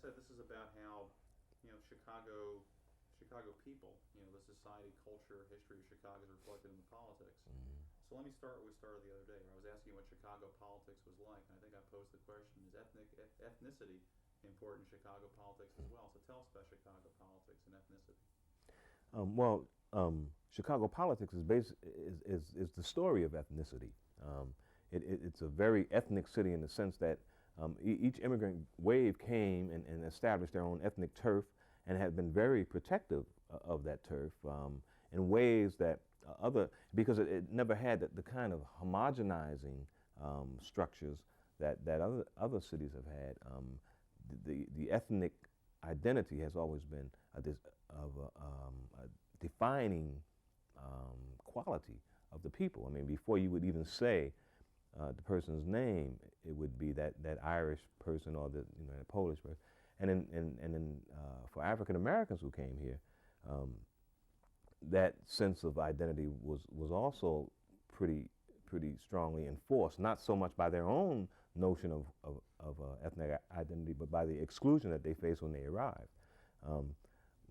said, this is about how, Chicago people, the society, culture, history of Chicago is reflected in the politics. So let me start where we started the other day, where I was asking you what Chicago politics was like, and I think I posed the question: is ethnicity important in Chicago politics as well? So tell us about Chicago politics and ethnicity. Chicago politics is the story of ethnicity. It's a very ethnic city in the sense that each immigrant wave came and established their own ethnic turf and had been very protective of that turf in ways that because it never had the kind of homogenizing structures that other cities have had. The ethnic identity has always been a defining quality of the people. I mean, before you would even say the person's name, it would be that Irish person or the Polish person. And for African Americans who came here, that sense of identity was also pretty strongly enforced. Not so much by their own notion of ethnic identity, but by the exclusion that they faced when they arrived.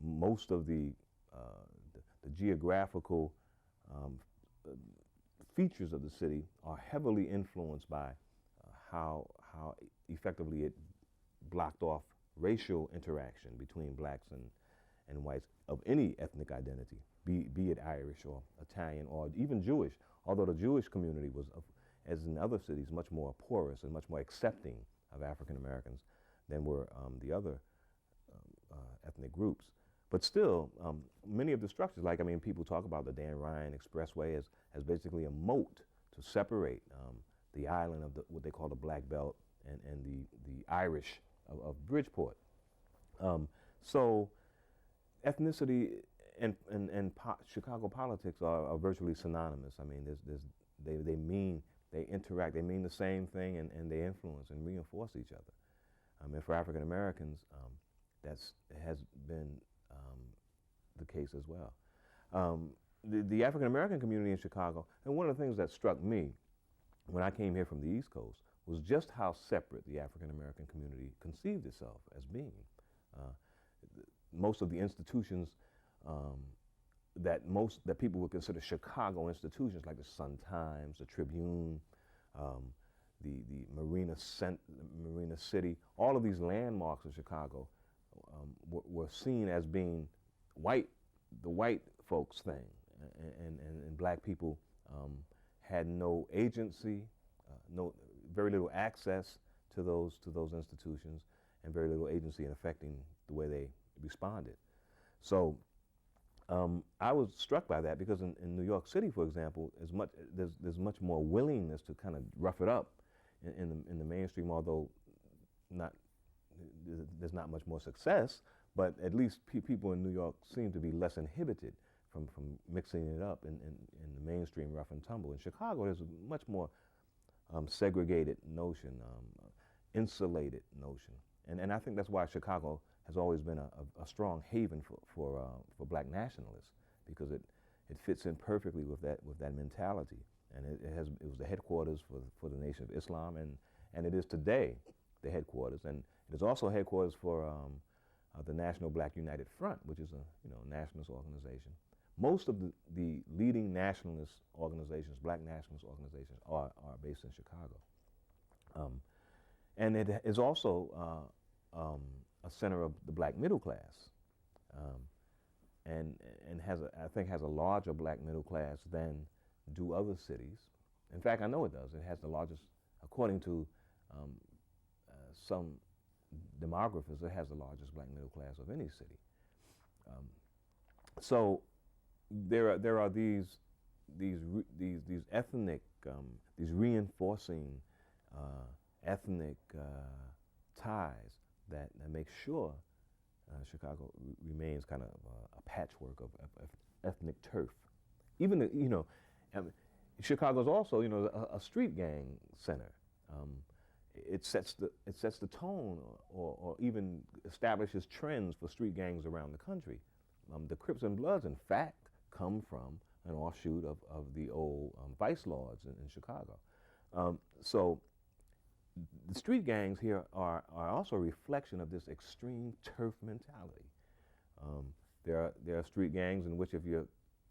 Most of the geographical features of the city are heavily influenced by how effectively it blocked off racial interaction between blacks and whites of any ethnic identity, be it Irish or Italian or even Jewish, although the Jewish community was, as in other cities, much more porous and much more accepting of African Americans than were the other ethnic groups. But still, many of the structures, people talk about the Dan Ryan Expressway as basically a moat to separate the island of what they call the Black Belt and the Irish of Bridgeport. So ethnicity and Chicago politics are virtually synonymous. I mean, they interact, they mean the same thing, and they influence and reinforce each other. And for African Americans, that has been the case as well. The African American community in Chicago, and one of the things that struck me when I came here from the East Coast was just how separate the African American community conceived itself as being. Most of the institutions that people would consider Chicago institutions, like the Sun-Times, the Tribune, the Marina City, all of these landmarks of Chicago were seen as being the white folks thing, and black people had no agency, very little access to those institutions, and very little agency in affecting the way they responded. So I was struck by that because in New York City, for example, there's much more willingness to kind of rough it up in the mainstream, although there's not much more success, but at least people in New York seem to be less inhibited from mixing it up in the mainstream rough and tumble. In Chicago, there's a much more segregated notion, insulated notion. And I think that's why Chicago has always been a strong haven for black nationalists, because it fits in perfectly with that mentality. And it was the headquarters for the Nation of Islam, and it is today the headquarters. And it is also headquarters for the National Black United Front, which is a nationalist organization. Most of the leading nationalist organizations, black nationalist organizations, are based in Chicago. And it is also a center of the black middle class, and I think has a larger black middle class than do other cities. In fact, I know it does. It has the largest, according to some demographers, it has the largest black middle class of any city. So there are these ethnic, these reinforcing ethnic ties that make sure Chicago remains kind of a patchwork of ethnic turf. Even Chicago's also a street gang center. It sets the tone, or even establishes trends for street gangs around the country. The Crips and Bloods, in fact, come from an offshoot of the old vice lords in Chicago. So the street gangs here are also a reflection of this extreme turf mentality. There are street gangs in which if you're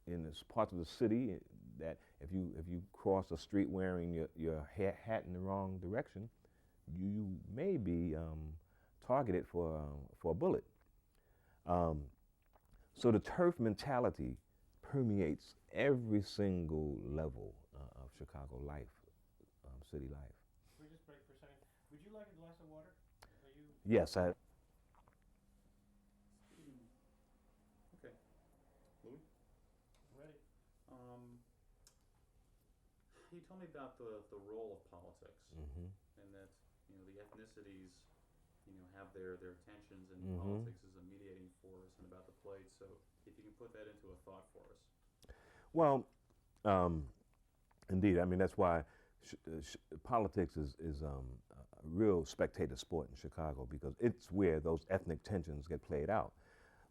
in this parts of the city that if you cross a street wearing your hat in the wrong direction, you may be targeted for a bullet. So the turf mentality permeates every single level of Chicago life, city life. Can we just break for a second? Would you like a glass of water? Are you Yes, I. Okay. Louis? ready? You told me about the role of politics, Mm-hmm. and that the ethnicities have their tensions, and Mhm. politics is a mediating force and about the plate. So if you can put that into a thought for us. Well, indeed. I mean, that's why politics is a real spectator sport in Chicago, because it's where those ethnic tensions get played out.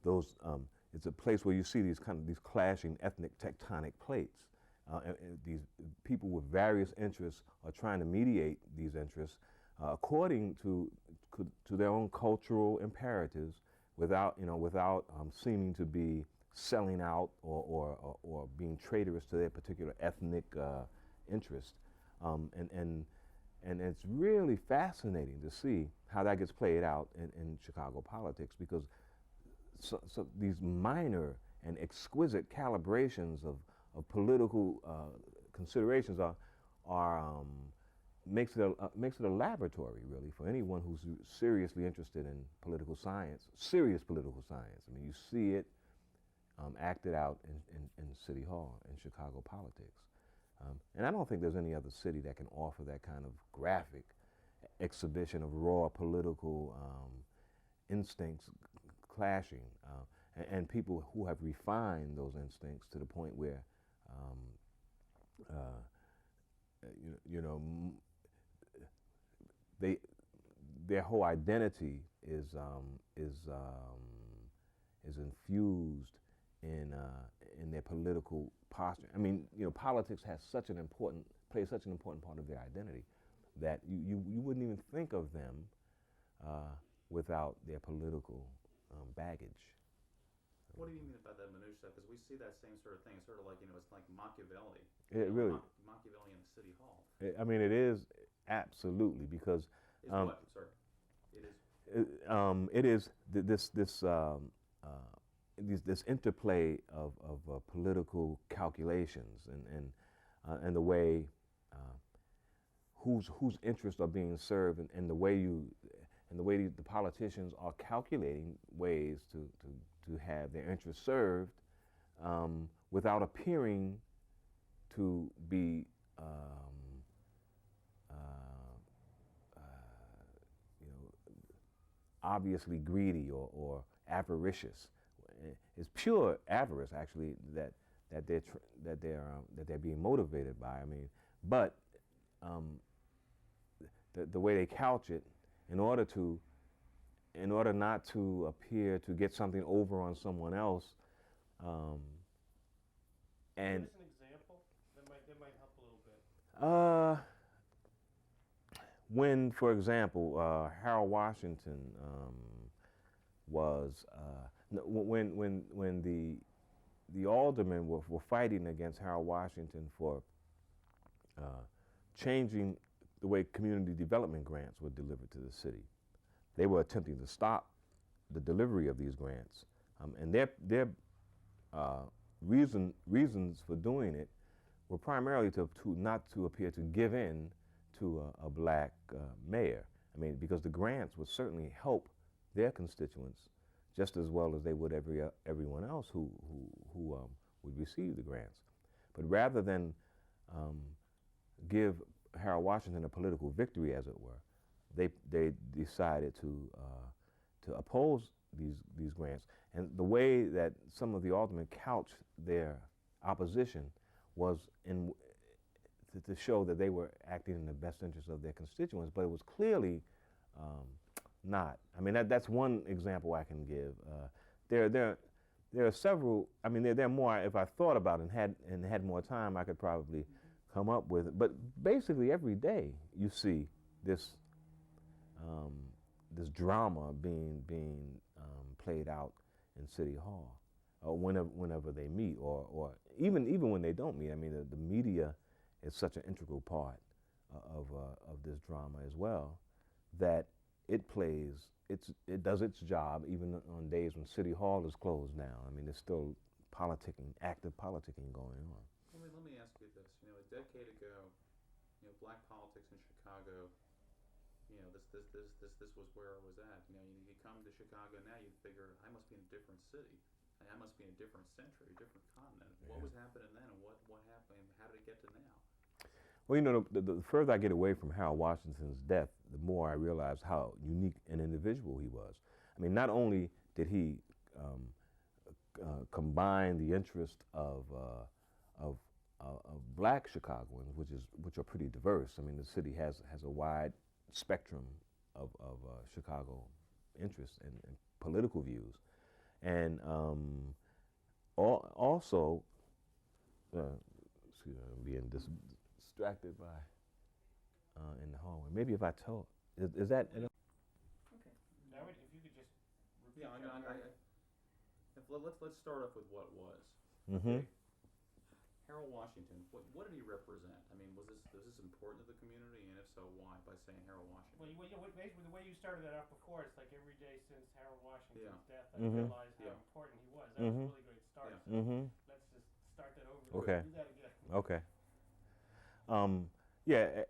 It's a place where you see these clashing ethnic tectonic plates. And these people with various interests are trying to mediate these interests according to their own cultural imperatives, without seeming to be selling out or being traitorous to their particular ethnic interest. And it's really fascinating to see how that gets played out in Chicago politics, because so these minor and exquisite calibrations of political considerations makes it a laboratory, really, for anyone who's seriously interested in political science, serious political science. I mean, you see it acted out in City Hall, in Chicago politics. And I don't think there's any other city that can offer that kind of graphic exhibition of raw political instincts clashing, and people who have refined those instincts to the point where their whole identity is infused in their political posture. I mean, politics plays such an important part of their identity that you wouldn't even think of them without their political baggage. What do you mean about that minutia? Because we see that same sort of thing. It's sort of like, it's like Machiavelli. It really. Machiavelli in the City Hall. I mean, it is absolutely, because. Is what? Sorry. It is. It is this interplay of political calculations and the way whose interests are being served, and the way the politicians are calculating ways to have their interests served without appearing to be obviously greedy or avaricious. It's pure avarice, actually, that they're being motivated by. I mean, but the way they couch it, in order not to appear to get something over on someone else, and Give us an example that might help a little bit. When, for example, Harold Washington was when the aldermen were fighting against Harold Washington for changing the way community development grants were delivered to the city. They were attempting to stop the delivery of these grants, and their reasons for doing it were primarily to not to appear to give in to a black mayor. I mean, because the grants would certainly help their constituents just as well as they would everyone else who would receive the grants. But rather than give Harold Washington a political victory, as it were, they decided to oppose these grants. And the way that some of the aldermen couched their opposition was to show that they were acting in the best interest of their constituents, but it was clearly not. I mean, that's one example I can give. There are several. I mean, there are more. If I thought about it and had more time, I could probably come up with it. But basically, every day you see this this drama being played out in City Hall, or whenever they meet, or even when they don't meet. I mean, the media is such an integral part of this drama as well, that it does its job even on days when City Hall is closed down. I mean, there's still active politicking going on. Let me ask you this. A decade ago, black politics in Chicago, this was where it was at. You come to Chicago now, you figure, I must be in a different city. I must be in a different century, a different continent. Yeah. What was happening then, and what happened, and how did it get to now? Well, the further I get away from Harold Washington's death, the more I realize how unique an individual he was. I mean, not only did he combine the interest of black Chicagoans, which are pretty diverse. I mean, the city has a wide spectrum of Chicago interests and political views, and also, excuse me, I'm being distracted by in the hallway. Maybe if I told, is that? Okay. Now, if you could just repeat. Let's start off with what was. Mm-hmm. Okay. Harold Washington, what did he represent? I mean, was this important to the community, and if so, why? By saying Harold Washington. Well, basically the way you started that off before, it's like every day since Harold Washington's death, I Mm-hmm. realized how important he was. That was a really great start. So let's just start that over. Okay. Do that again. Okay. Yeah.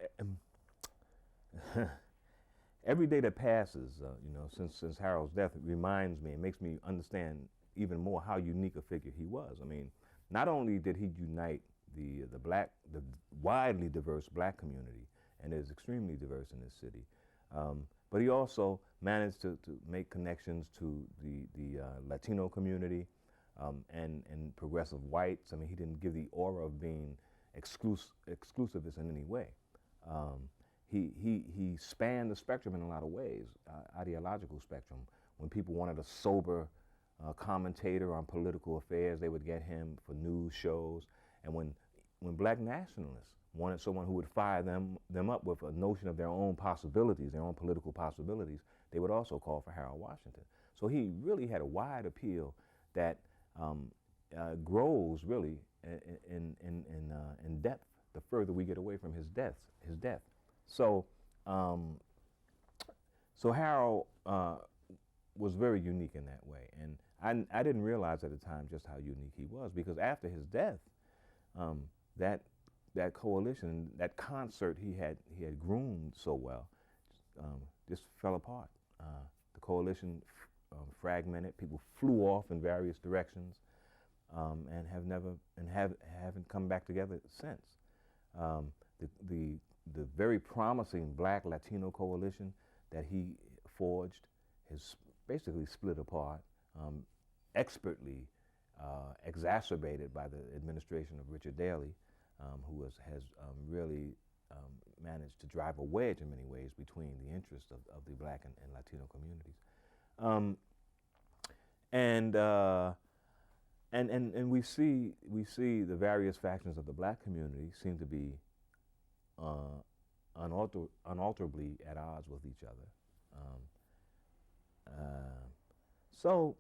Every day that passes, since Harold's death, it reminds me, it makes me understand even more how unique a figure he was. I mean, not only did he unite the widely diverse black community, and it is extremely diverse in this city, but he also managed to make connections to the Latino community and progressive whites. I mean, he didn't give the aura of being exclusivist in any way. He spanned the spectrum in a lot of ways, ideological spectrum. When people wanted a sober commentator on political affairs, they would get him for news shows. And when black nationalists wanted someone who would fire them up with a notion of their own possibilities, their own political possibilities, they would also call for Harold Washington. So he really had a wide appeal that grows really in depth the further we get away from his death. So Harold was very unique in that way, and I didn't realize at the time just how unique he was, because after his death, that coalition, that concert he had groomed so well, just fell apart. The coalition fragmented. People flew off in various directions, and haven't come back together since. The very promising Black Latino coalition that he forged has basically split apart, expertly exacerbated by the administration of Richard Daley, who has really managed to drive a wedge in many ways between the interests of the Black and Latino communities. And we see the various factions of the Black community seem to be unalterably at odds with each other. So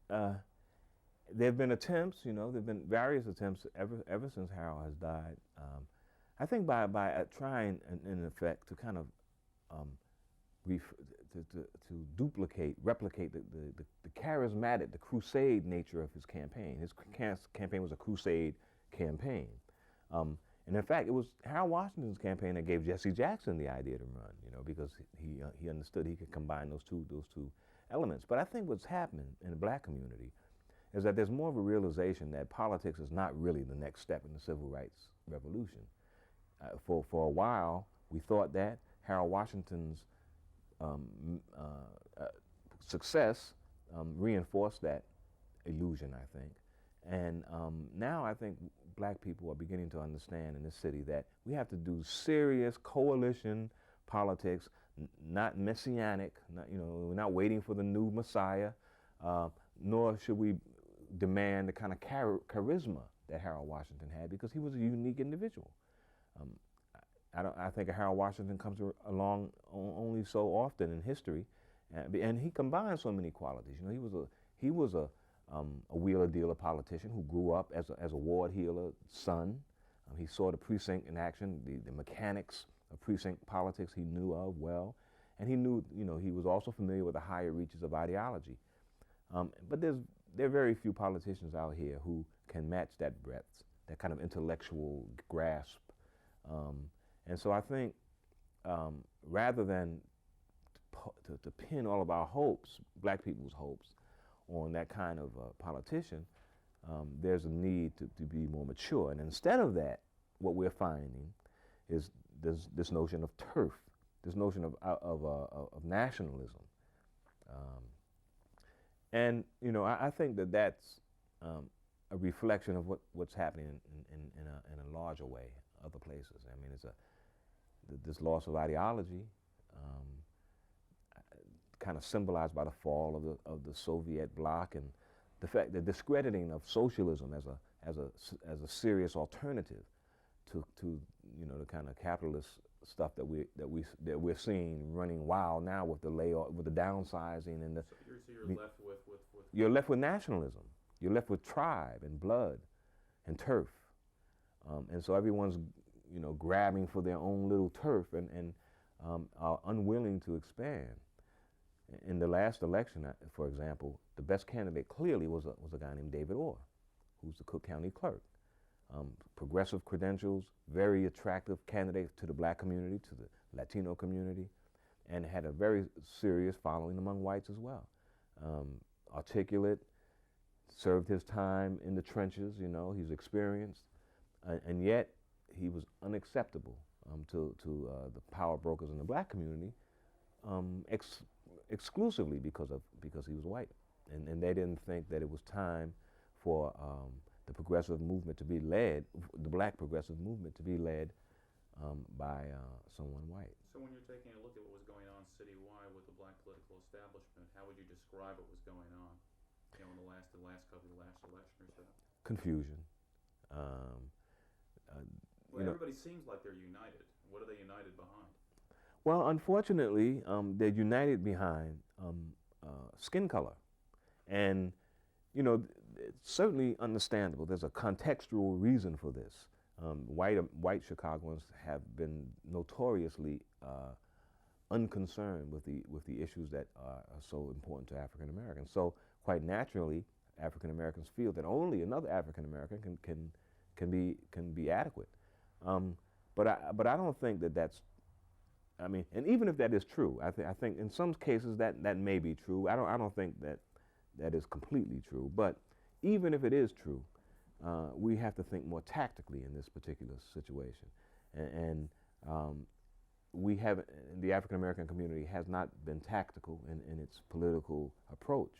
there have been attempts, there have been various attempts ever since Harold has died. I think by trying, in effect, to kind of to replicate the charismatic, the crusade nature of his campaign. His campaign was a crusade campaign. And in fact, it was Harold Washington's campaign that gave Jesse Jackson the idea to run, because he understood he could combine those two elements. But I think what's happened in the Black community is that there's more of a realization that politics is not really the next step in the civil rights revolution. For a while, we thought that Harold Washington's success reinforced that illusion, I think. And now I think Black people are beginning to understand in this city that we have to do serious coalition politics, not messianic. We're not waiting for the new Messiah, nor should we demand the kind of charisma that Harold Washington had, because he was a unique individual. I think Harold Washington comes along only so often in history, and he combines so many qualities. You know, he was a wheeler dealer politician who grew up as a ward heeler son. He saw the precinct in action, the mechanics of precinct politics he knew of well, and he knew, you know, he was also familiar with the higher reaches of ideology. But there are very few politicians out here who can match that breadth, that kind of intellectual grasp. And so I think rather than to pin all of our hopes, black people's hopes, on that kind of politician, there's a need to be more mature. And instead of that, what we're finding is this notion of turf, this notion of nationalism. And you know, I think that's a reflection of what's happening in a larger way other places. I mean, it's this loss of ideology, kind of symbolized by the fall of the Soviet bloc, and the fact that discrediting of socialism as a serious alternative to you know, the kind of capitalist stuff that we're seeing running wild now with the layoff, with the downsizing, and you're left with nationalism. You're left with tribe and blood and turf, and so everyone's, you know, grabbing for their own little turf and are unwilling to expand. In the last election, for example, the best candidate clearly was a guy named David Orr, who's the Cook County clerk. Progressive credentials, very attractive candidate to the black community, to the Latino community, and had a very serious following among whites as well. Articulate, served his time in the trenches, you know, he's experienced, and yet he was unacceptable to the power brokers in the black community, exclusively because he was white, and they didn't think that it was time for the progressive movement to be led, the black progressive movement to be led by someone white. So when you're taking a look at what was going on citywide with the black political establishment, how would you describe what was going on, you know, in the last election or so? Confusion. Well, everybody seems like they're united. What are they united behind? Well, unfortunately, they're united behind skin color. And, you know, it's certainly understandable. There's a contextual reason for this. White Chicagoans have been notoriously unconcerned with the issues that are so important to African Americans. So quite naturally, African Americans feel that only another African American can be adequate. But I don't think that that's, I mean, and even if that is true, I think in some cases that may be true. I don't think that is completely true. But even if it is true, we have to think more tactically in this particular situation. And we have, the African American community has not been tactical in its political approach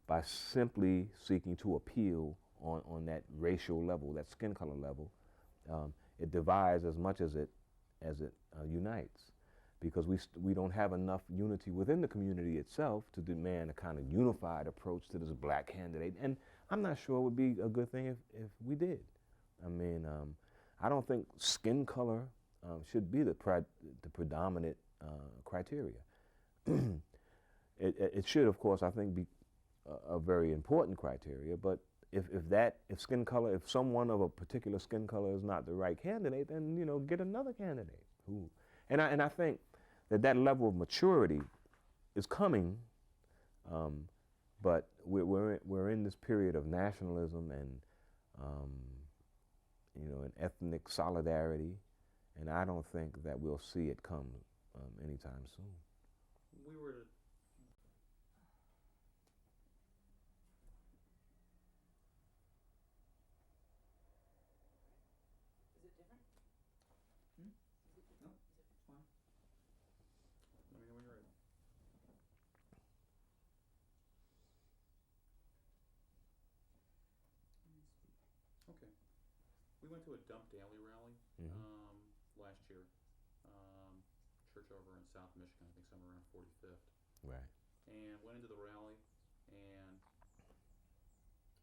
by simply seeking to appeal on that racial level, that skin color level. It divides as much as it unites, because we don't have enough unity within the community itself to demand a kind of unified approach to this black candidate. And I'm not sure it would be a good thing if we did. I mean, I don't think skin color should be the predominant criteria. It should, of course, I think, be a very important criteria, but if skin color, if someone of a particular skin color is not the right candidate, then, you know, get another candidate. And I think that level of maturity is coming, but we're in this period of nationalism and you know, an ethnic solidarity, and I don't think that we'll see it come anytime soon. We were to We went to a Dump Daily rally last year, church over in South Michigan, I think somewhere around 45th. Right. And went into the rally, and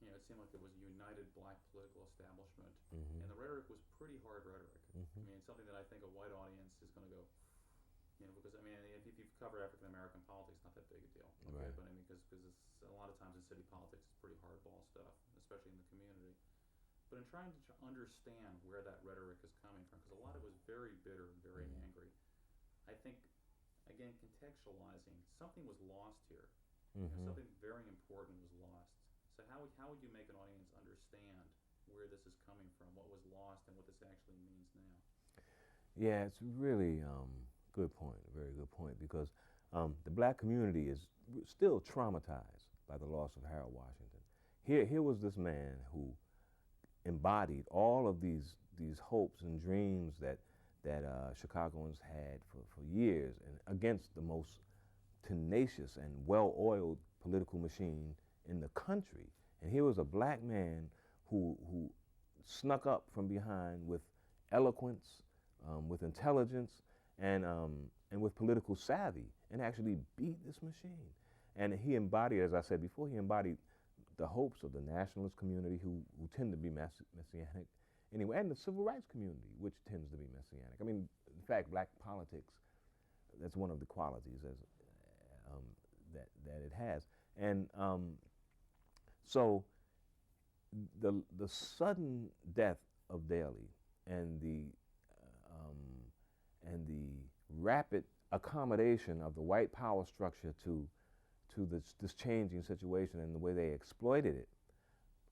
you know, it seemed like there was a united black political establishment, and the rhetoric was pretty hard rhetoric. I mean, something that I think a white audience is going to go, because I mean, if you've covered African American politics, not that big a deal. Okay, Right. but I mean, because it's a lot of times in city politics, it's pretty hardball stuff, especially in the community. But in trying to understand where that rhetoric is coming from, because a lot of it was very bitter and very angry, I think, again, contextualizing, something was lost here. Something very important was lost. So how would you make an audience understand where this is coming from, what was lost, and what this actually means now? Yeah, it's really good point, a very good point, because the black community is still traumatized by the loss of Harold Washington. Here was this man who embodied all of these hopes and dreams that Chicagoans had for years, and against the most tenacious and well-oiled political machine in the country. And here was a black man who snuck up from behind with eloquence, with intelligence, and with political savvy, and actually beat this machine. And he embodied, as I said before, he embodied the hopes of the nationalist community, who tend to be messianic anyway, and the civil rights community, which tends to be messianic. I mean, in fact, black politics, that's one of the qualities that it has. And so the sudden death of Daley and the rapid accommodation of the white power structure to this changing situation and the way they exploited it,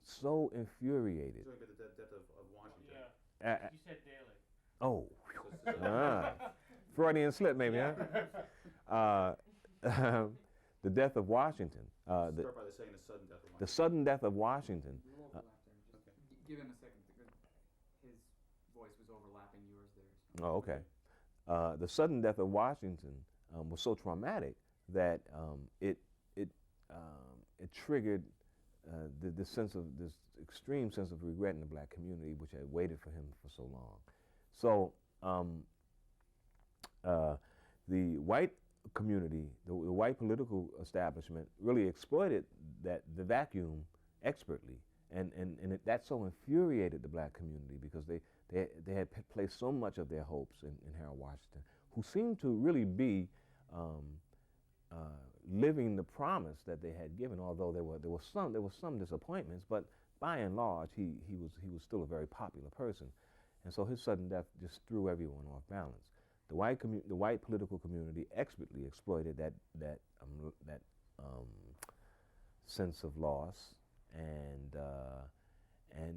so infuriated. You're talking about the death of Washington. Yeah. You said Daley. Oh, Freudian slip, maybe, huh? The death of Washington. Start by saying the sudden death of Washington. The sudden death of Washington. A little overlap there. Just give him a second, because his voice was overlapping yours there. Oh, okay. The sudden death of Washington was so traumatic that it triggered this extreme sense of regret in the black community, which had waited for him for so long. So the white community, the white political establishment, really exploited the vacuum expertly, and that so infuriated the black community, because they had placed so much of their hopes in Harold Washington, who seemed to really be living the promise that they had given. Although there were some disappointments, but by and large he was still a very popular person, and so his sudden death just threw everyone off balance. The white political community expertly exploited that sense of loss, and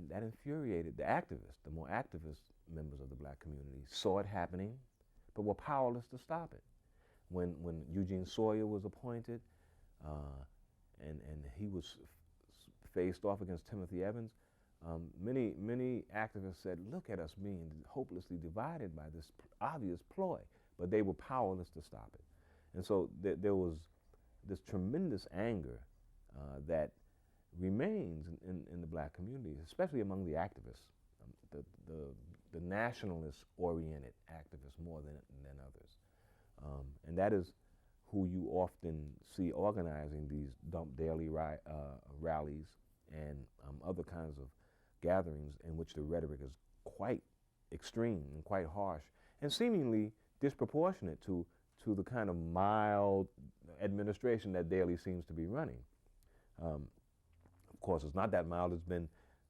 that infuriated the activists. The more activist members of the black community saw it happening, but were powerless to stop it. When Eugene Sawyer was appointed, and he was faced off against Timothy Evans, many activists said, "Look at us being hopelessly divided by this obvious ploy," but they were powerless to stop it. And so there was this tremendous anger that remains in the black community, especially among the activists, the nationalist-oriented activists more than others. And that is who you often see organizing these Dump Daily rallies and other kinds of gatherings in which the rhetoric is quite extreme and quite harsh, and seemingly disproportionate to the kind of mild administration that Daley seems to be running. Of course, it's not that mild. It's been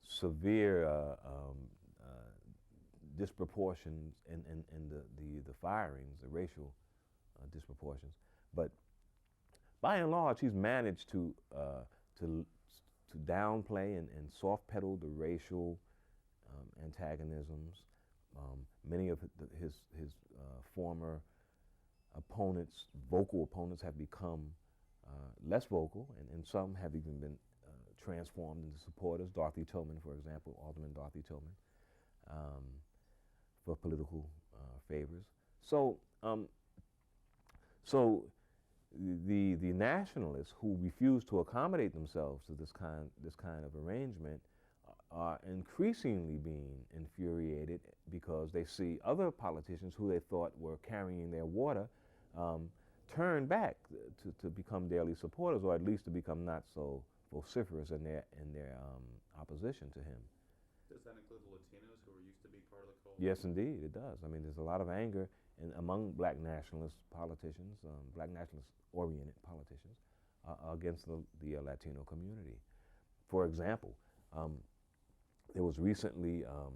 severe disproportions in the firings, the racial disproportions. But by and large, he's managed to downplay and soft pedal the racial antagonisms. Many of his former opponents, vocal opponents, have become less vocal, and some have even been transformed into supporters. Dorothy Tillman, for example, Alderman Dorothy Tillman, for political favors. So the nationalists who refuse to accommodate themselves to this kind of arrangement are increasingly being infuriated, because they see other politicians who they thought were carrying their water turn back to become Daley supporters, or at least to become not so vociferous in their opposition to him. Does that include the Latinos who were used to be part of the coalition? Yes, indeed, it does. I mean, there's a lot of anger among black nationalist politicians, black nationalist-oriented politicians, against the Latino community. For example, there was recently a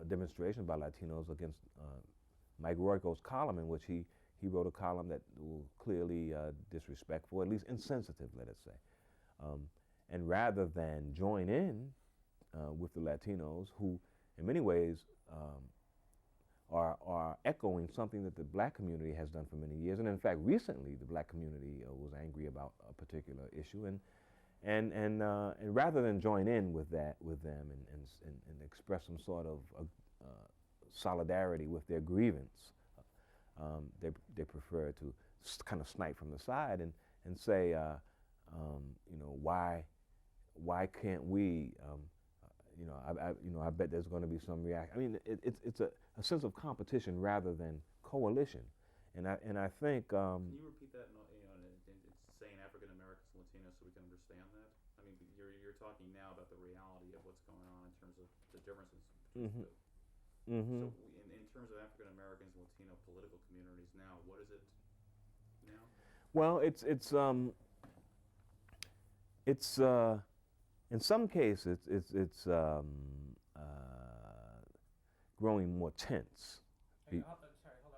demonstration by Latinos against Mike Royko's column, in which he wrote a column that was clearly disrespectful, at least insensitive, let us say. And rather than join in with the Latinos, who in many ways are echoing something that the black community has done for many years, and in fact recently the black community was angry about a particular issue, and rather than join in with them and express some sort of solidarity with their grievance, they prefer to kind of snipe from the side and say, you know, why can't we? I bet there's going to be some reaction. I mean, it's a sense of competition rather than coalition, and I think. Can you repeat that? It's saying African Americans and Latinos, so we can understand that. I mean, you're talking now about the reality of what's going on in terms of the differences between the two. Mm-hmm. So, in terms of African Americans and Latino political communities now, what is it now? Well, it's in some cases it's growing more tense. Sorry, hold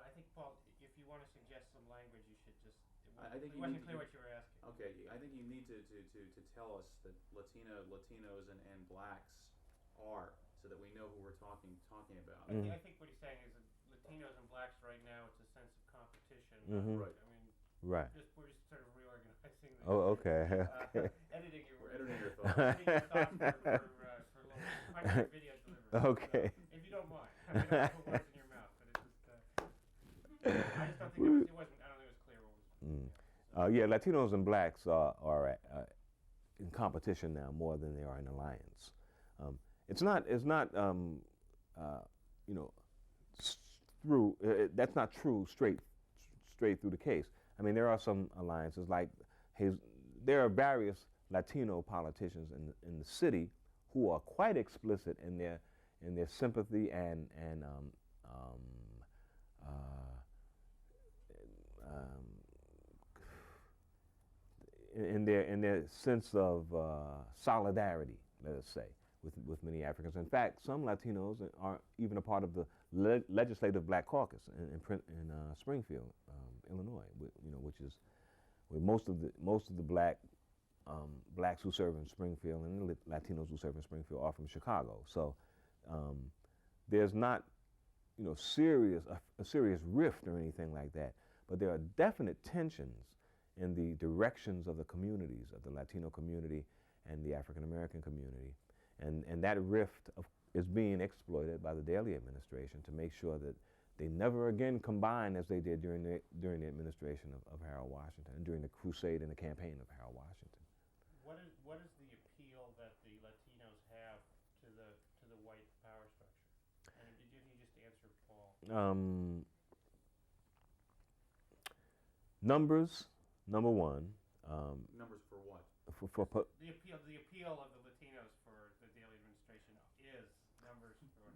on. I think, Paul, if you want to suggest some language, you should just. I think it wasn't clear what you were asking. Okay, I think you need to tell us that Latinos and blacks are, so that we know who we're talking about. I think what he's saying is that Latinos and blacks right now, it's a sense of competition. Mm-hmm. Right. I mean, Right. we're just sort of reorganizing the. Oh, okay. Editing your words. Editing your thoughts. Editing your thoughts for little video delivery. Okay. If you don't mind. I mean, I don't put words in your mouth, but it's just. I just don't think it wasn't. I don't think it was clear what was. Yeah, Latinos and blacks are in competition now more than they are in alliance. It's not you know, through that's not true straight through the case. I mean, there are some alliances, like there are various Latino politicians in the city who are quite explicit in their sympathy and in their sense of solidarity, let us say, with many Africans. In fact, some Latinos are even a part of the legislative Black Caucus in Springfield, Illinois, which is where most of the blacks who serve in Springfield and the Latinos who serve in Springfield are from Chicago. So there's not, a serious rift or anything like that, but there are definite tensions in the directions of the communities, of the Latino community and the African American community. And that rift is being exploited by the Daley administration to make sure that they never again combine as they did during the administration of Harold Washington and during the crusade and the campaign of Harold Washington. What is the appeal that the Latinos have to the white power structure? And did you just answer Paul? Numbers, number one. Numbers for what? The appeal of the Latinos for the Daley administration is numbers for.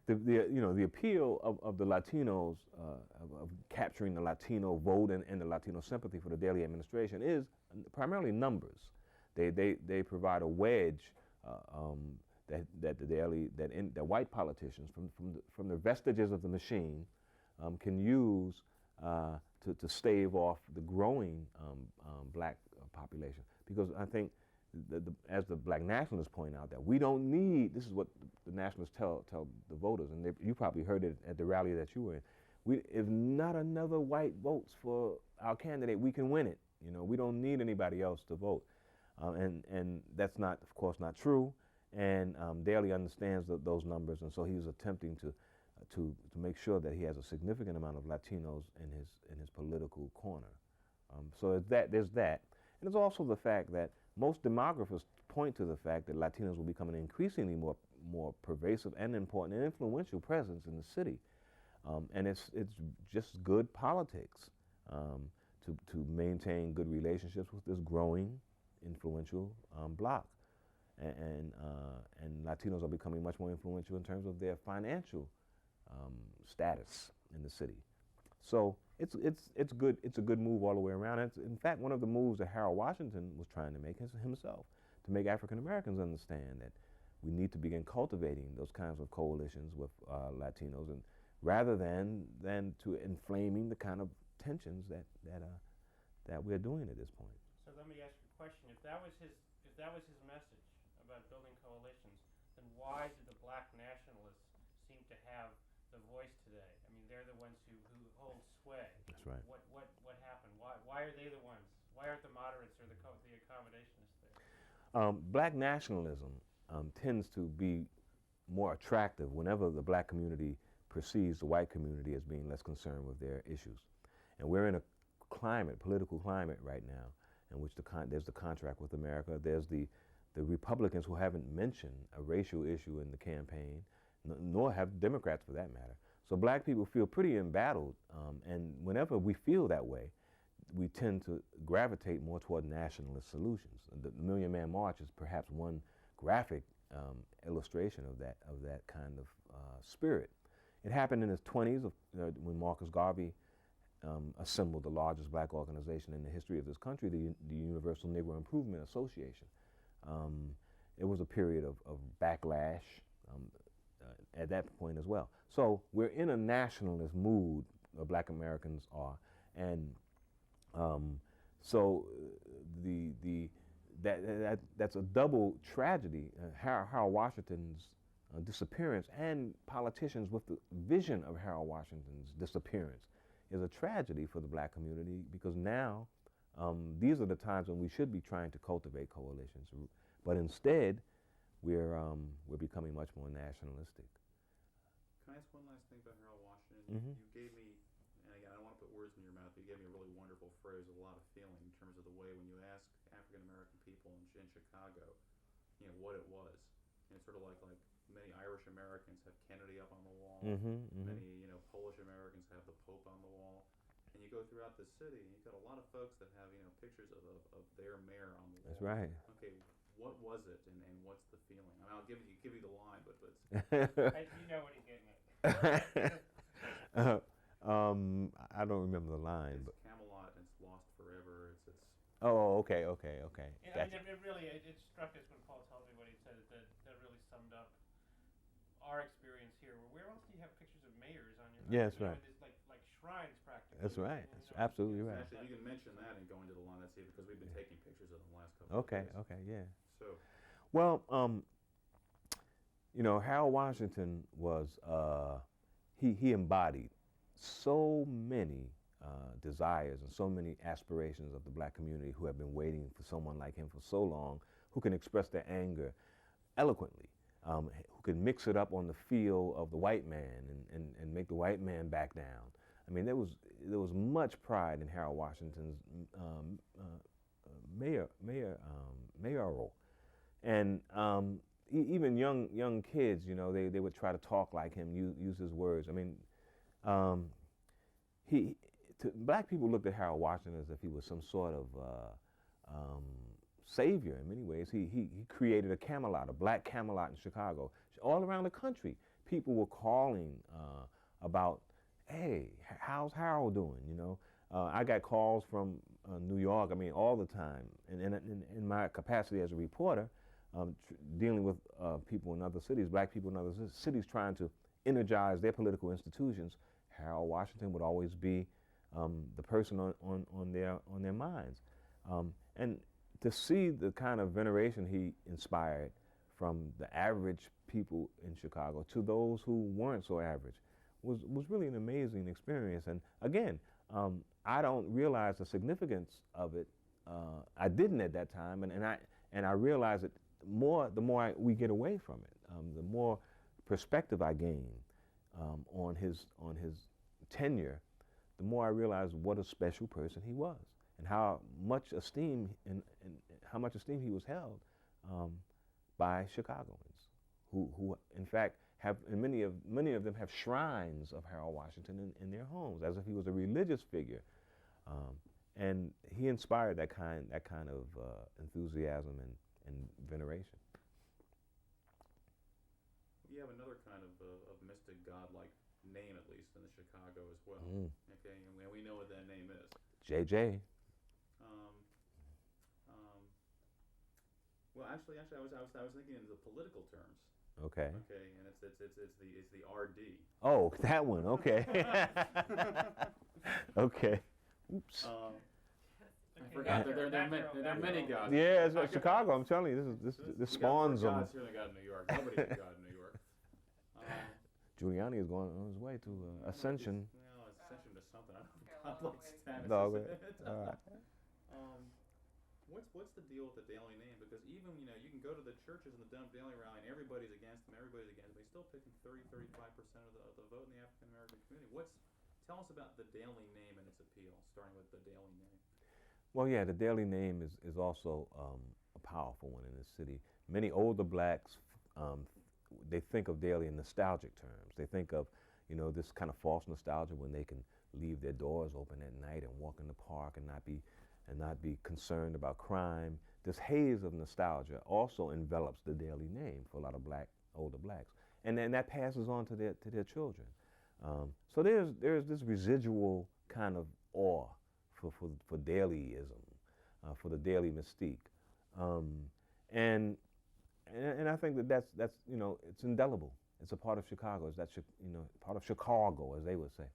The appeal of the Latinos of capturing the Latino vote and the Latino sympathy for the Daley administration is primarily numbers. They provide a wedge that the white politicians from the vestiges of the machine can use to stave off the growing black population. Because I think, as the black nationalists point out, that we don't need, this is what the nationalists tell the voters, and you probably heard it at the rally that you were in, if not another white votes for our candidate, we can win it. We don't need anybody else to vote. And that's not, of course, not true. And Daley understands those numbers, and so he was attempting to make sure that he has a significant amount of Latinos in his political corner. So there's that. And there's also the fact that most demographers point to the fact that Latinos will become an increasingly more pervasive and important and influential presence in the city. And it's just good politics to maintain good relationships with this growing, influential bloc. and Latinos are becoming much more influential in terms of their financial status in the city. So it's good. It's a good move all the way around. It's, in fact, one of the moves that Harold Washington was trying to make himself, to make African Americans understand that we need to begin cultivating those kinds of coalitions with Latinos, and rather than to inflaming the kind of tensions that we're doing at this point. So let me ask you a question. If that was his message about building coalitions, then why do the black nationalists seem to have the voice today? I mean, they're the ones who hold sway. That's right. What happened? Why are they the ones? Why aren't the moderates or the accommodationists there? Black nationalism tends to be more attractive whenever the black community perceives the white community as being less concerned with their issues. And we're in a political climate right now, in which there's the contract with America, there's the Republicans who haven't mentioned a racial issue in the campaign, nor have Democrats for that matter. So black people feel pretty embattled, and whenever we feel that way, we tend to gravitate more toward nationalist solutions. The Million Man March is perhaps one graphic illustration of that kind of spirit. It happened in his 20s when Marcus Garvey assembled the largest black organization in the history of this country, the Universal Negro Improvement Association. It was a period of backlash at that point as well. So we're in a nationalist mood, black Americans are, and so that's a double tragedy. Harold Washington's disappearance, and politicians with the vision of Harold Washington's disappearance, is a tragedy for the black community, because now these are the times when we should be trying to cultivate coalitions, but instead we're becoming much more nationalistic. Can I ask one last thing about Harold Washington? Mm-hmm. You gave me, and again, I don't want to put words in your mouth, but you gave me a really wonderful phrase with a lot of feeling in terms of the way when you ask African American people in Chicago, what it was. And it's sort of like many Irish Americans have Kennedy up on the wall. Mm-hmm, mm-hmm. Many Polish Americans have the Pope on the wall. And you go throughout the city, and you've got a lot of folks that have pictures of their mayor on the wall. That's right. Okay, what was it, and what's the feeling? I mean, I'll give you the line, but You know what he's getting at. I don't remember the line, but Camelot, and it's lost forever. It's oh, okay. Yeah, I mean, it struck us when Paul told me what he said. That really summed up our experience here. Where else do you have pictures of mayors on your house? Yeah, that's right. There's like shrines practically. That's right. That's absolutely right. actually, you can mention that and go into the line. That's it, because we've been taking pictures of them the last couple of days. Okay, yeah. So, well, Harold Washington was he embodied so many desires and so many aspirations of the black community, who have been waiting for someone like him for so long, who can express their anger eloquently, who can mix it up on the feel of the white man and make the white man back down. I mean, there was much pride in Harold Washington's mayoral, and even young kids, they would try to talk like him, use his words. I mean, black people looked at Harold Washington as if he was some sort of savior in many ways. He created a Camelot, a black Camelot in Chicago. All around the country, people were calling about, hey, how's Harold doing? I got calls from New York, I mean, all the time. And in my capacity as a reporter, dealing with people in other cities, black people in other cities, trying to energize their political institutions, Harold Washington would always be the person on their minds. And to see the kind of veneration he inspired from the average people in Chicago to those who weren't so average was really an amazing experience. And again, I don't realize the significance of it. I didn't at that time, and I realize it more the more we get away from it, the more perspective I gain on his tenure, the more I realize what a special person he was, and how much esteem he was held by Chicagoans, who in fact have, and many of them have shrines of Harold Washington in their homes, as if he was a religious figure, and he inspired that kind of enthusiasm and veneration. you have another kind of mystic godlike name, at least in the Chicago as well. Okay, and we know what that name is. JJ. Um, um, well, actually, I was thinking in the political terms. Okay. Okay, and it's the RD. Oh, that one. Okay. Okay. Oops. I forgot that there are many gods. Yeah, it's like Chicago. I'm telling you, this spawns them. Gods here than God in New York. Nobody's a god in New York. Giuliani is going on his way to ascension. No, ascension to something. I don't know. Godlike status. No, is it? all right. What's the deal with the Daily name? Because even you can go to the churches in the Dump Daily rally and everybody's against them. Everybody's against them. He's still picking 35% of the vote in the African American community. Tell us about the Daily name and its appeal, starting with the Daily name. Well, yeah, the Daily name is also a powerful one in the city. Many older blacks, they think of Daily in nostalgic terms. They think of, this kind of false nostalgia when they can leave their doors open at night and walk in the park and not be concerned about crime. This haze of nostalgia also envelops the Daily name for a lot of older blacks, and then that passes on to their children. So there's this residual kind of awe for Dailyism, for the Daily mystique, and I think that's it's indelible. It's a part of Chicago. It's part of Chicago, as they would say.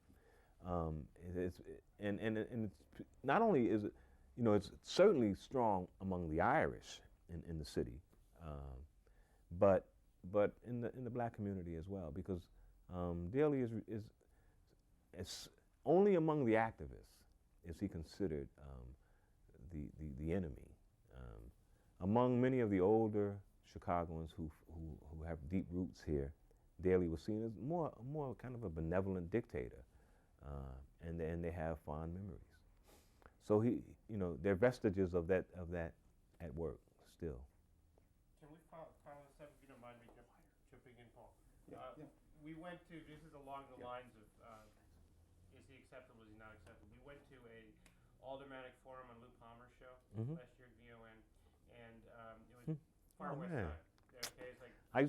It's not only is it, it's certainly strong among the Irish in the city, but in the black community as well, because Daly is only among the activists is he considered the enemy. Among many of the older Chicagoans who have deep roots here, Daly was seen as more kind of a benevolent dictator, and they have fond memories. So there are vestiges of that at work still. Can we follow this up, if you don't mind me jumping in, Paul? Yeah. We went to, this is along the lines of, is he acceptable, is he not acceptable? We went to a aldermanic forum on Lou Palmer's show last year at VON, and it was far west man. side. Okay, it's like, I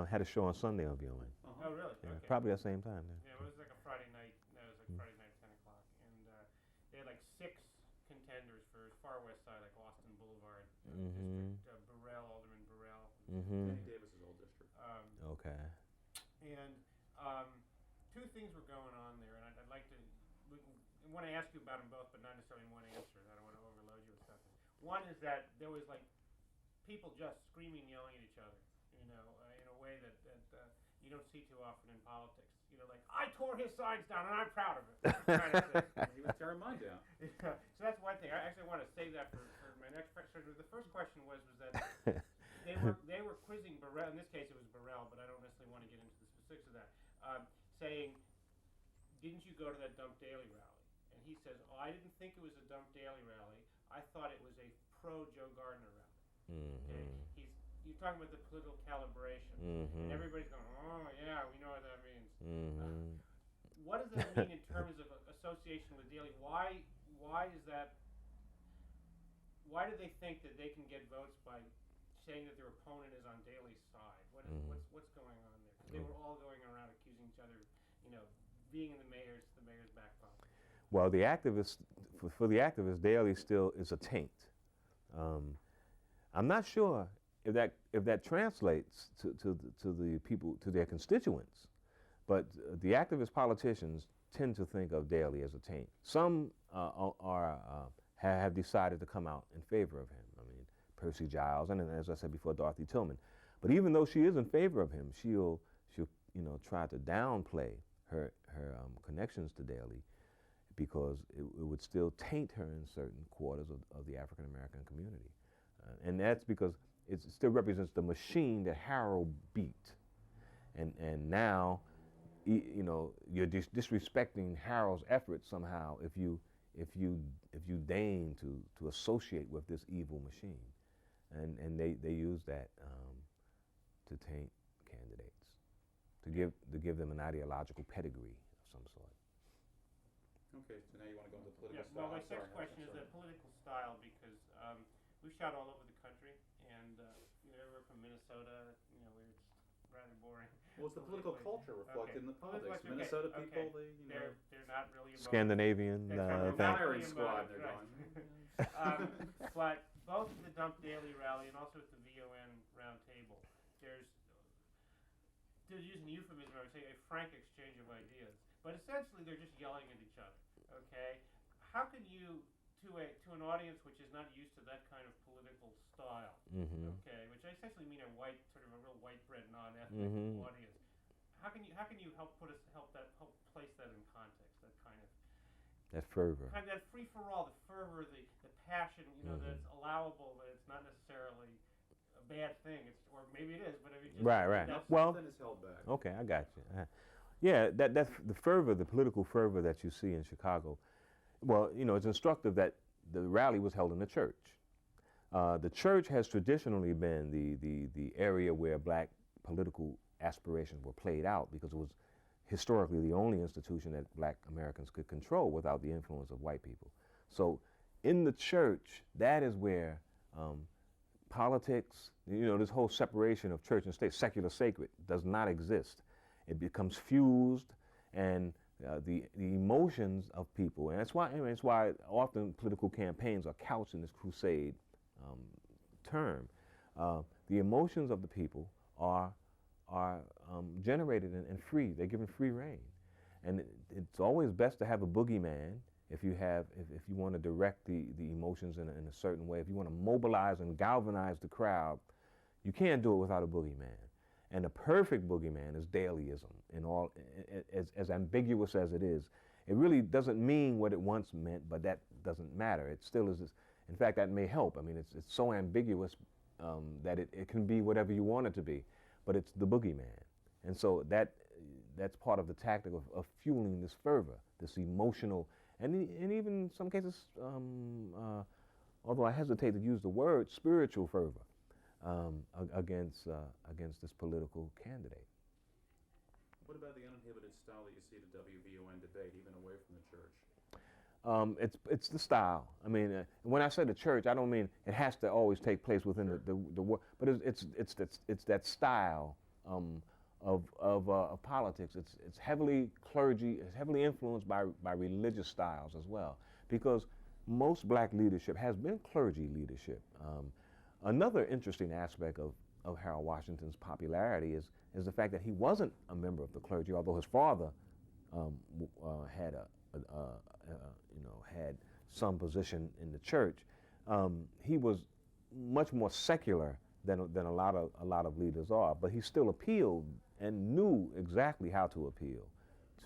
had a show on Sunday on VON. oh really? Yeah, Okay. probably at the same time. Yeah, it was like a Friday night. No, it was like Friday night, 10 o'clock, and they had like 6 contenders for far west side, like Austin Boulevard district, Burrell, Alderman Burrell. Danny Davis's old district. Okay. And 2 things were going on there, and I'd like to. I want to ask you about them both, but not necessarily in one answer. I don't want to overload you with stuff. One is that there was like people just screaming, yelling at each other, in a way that you don't see too often in politics. Like, I tore his signs down and I'm proud of it. Kind of thing. He was tearing mine down. Yeah. So that's one thing. I actually want to save that for my next question. The first question was that they were quizzing Burrell. In this case, it was Burrell, but I don't necessarily want to get into the specifics of that. Saying, didn't you go to that Dump Daily rally? And he says, oh, I didn't think it was a Dump Daily rally. I thought it was a pro-Joe Gardner rally. Okay? You're talking about the political calibration. And everybody's going, oh, yeah, we know what that means. What does that mean in terms of association with Daly? Why is that? Why do they think that they can get votes by saying that their opponent is on Daly's side? What's going on there? 'Cause they were all going around accusing each other, being in the mayor's back pocket. Well, the activists, for the activists, Daly still is a taint. I'm not sure if that translates to the people, to their constituents, but the activist politicians tend to think of Daly as a taint. Some have decided to come out in favor of him. I mean, Percy Giles, and as I said before, Dorothy Tillman. But even though she is in favor of him, she'll try to downplay her connections to Daly, because it would still taint her in certain quarters of the African American community. And that's because it still represents the machine that Harold beat. And now, you're disrespecting Harold's efforts somehow if you deign to associate with this evil machine. And they use that to taint candidates, to give them an ideological pedigree of some sort. Okay, so now you want to go into political style. Well, my next question is the political style, because we've shot all over the country, and everywhere from Minnesota, where it's rather boring. Well, it's the political culture reflected in the politics. Okay. Minnesota Okay. people, they're They're not really emotional. Scandinavian They're kind of thing. firing really squad. emotive, They're right. going. But both at the Dump Daily rally and also at the VON roundtable, there's using euphemism, I would say a frank exchange of ideas. But essentially, they're just yelling at each other. Okay, how can you, to an audience which is not used to that kind of political style, okay, which I essentially mean a white, sort of a real white bread, non-ethnic audience, how can you help place that in context, that kind of that fervor, that free for all, the fervor, the passion, that's allowable, but it's not necessarily a bad thing. Or maybe it is, but I mean, just right. Well, nothing is held back. Okay, I got you. Yeah, that's the fervor, the political fervor that you see in Chicago. Well, it's instructive that the rally was held in the church. The church has traditionally been the area where black political aspirations were played out, because it was historically the only institution that black Americans could control without the influence of white people. So in the church, that is where politics, this whole separation of church and state, secular sacred, does not exist. It becomes fused, and the emotions of people, and that's why often political campaigns are couched in this crusade term. The emotions of the people are generated and free. They're given free rein, and it's always best to have a boogeyman if you want to direct the emotions in a certain way. If you want to mobilize and galvanize the crowd, you can't do it without a boogeyman. And the perfect boogeyman is dailyism, as ambiguous as it is. It really doesn't mean what it once meant, but that doesn't matter. It still is. In fact, that may help. I mean, it's so ambiguous that it can be whatever you want it to be, but it's the boogeyman. And so that's part of the tactic of fueling this fervor, this emotional, and even in some cases, although I hesitate to use the word, spiritual fervor. Against this political candidate. What about the uninhibited style that you see the WVON debate, even away from the church? It's the style. I mean, when I say the church, I don't mean it has to always take place within the work, but it's that style of politics. It's heavily clergy. It's heavily influenced by religious styles as well, because most black leadership has been clergy leadership. Another interesting aspect of Harold Washington's popularity is the fact that he wasn't a member of the clergy, although his father had had some position in the church. He was much more secular than a lot of leaders are, but he still appealed and knew exactly how to appeal